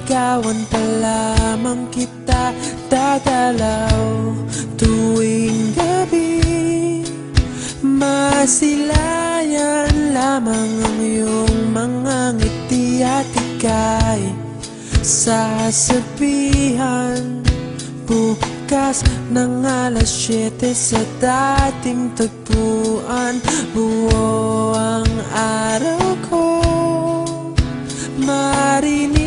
Liligawan pa lamang kita, dadalaw tuwing gabi. Masilayan lamang ang iyong mga ngiti at ika'y sasabihan bukas ng alas 7 sa dating tagpuan. Buo ang araw ko, marinig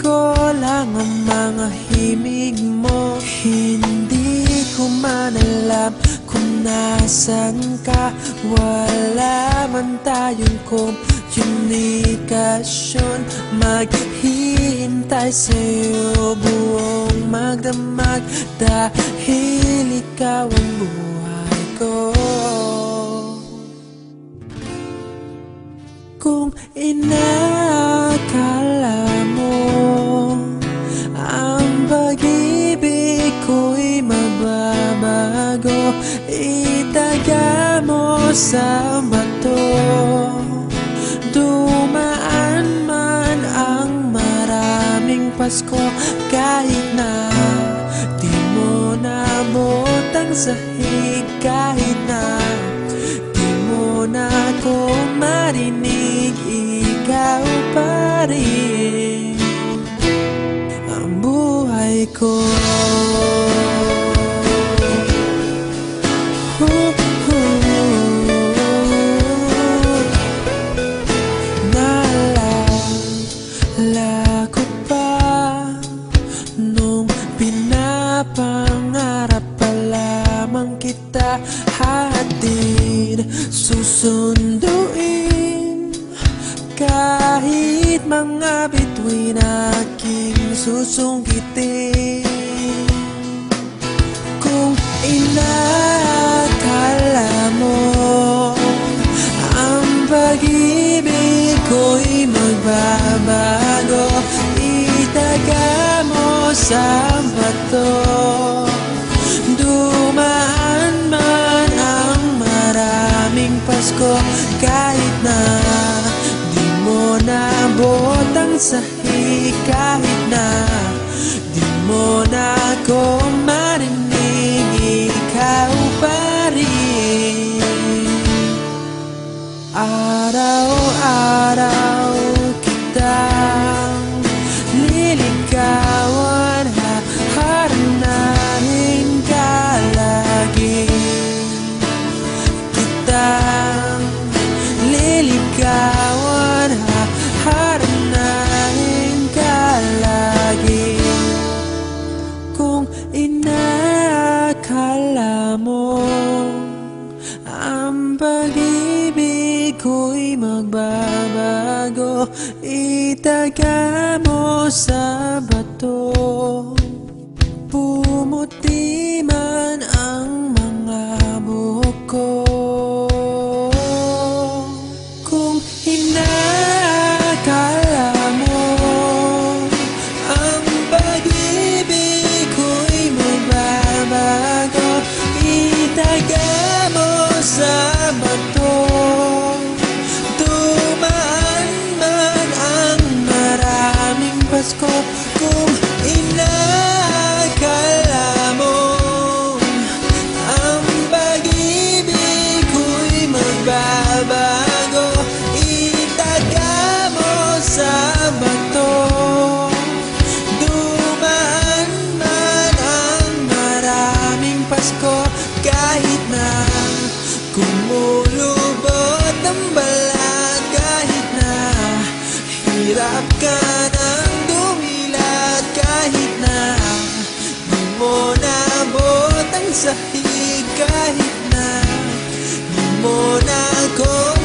ko lang ang mga himig mo. Hindi ko man alam kung nasan ka, wala man tayong komunikasyon. Maghihintay sa'yo buong magdamag dahil ikaw ang buhay ko. Kung inakala mo ang pag-ibig ko'y mababago, itaga mo sa bato. Dumaan man ang maraming Pasko, kahit na di mo nabot ang sahig, kahit na di mo na ako marinig, ikaw pa rin ang buhay ko. Naalala ko pa nung pinapangarap pa lamang kita, hatid susunduin kahit mga bituin aking susungkitin. Kung inakala mo ang pag-ibig ko'y magbabago, itaga mo sa bato. Dumaan man ang maraming Pasko, kahit na di mo nabot ang sahig, kahit na di mo na ako marinig, ikaw pa rin. Araw-araw kitang liligawan, haharanahin ka lagi. Kitang liligawan, haharanahin ka lagi. Kung inakala mo ang pag-ibig ko'y magbabago, itaga mo sa bato. Pumuti man ang mga buhok ko. Kung inakala mo ang pag-ibig ko'y magbabago, itaga mo sa bato. Dumaan man ang maraming Pasko, kung inakala mo ang pag-ibig ko'y magbabago, itaga mo sa bato. Dumaan man ang maraming Pasko, kahit na kumulubot ang balat, kahit na hirap ka ng dumilat, kahit na di mo nabot ang sahig, kahit na di mo na ako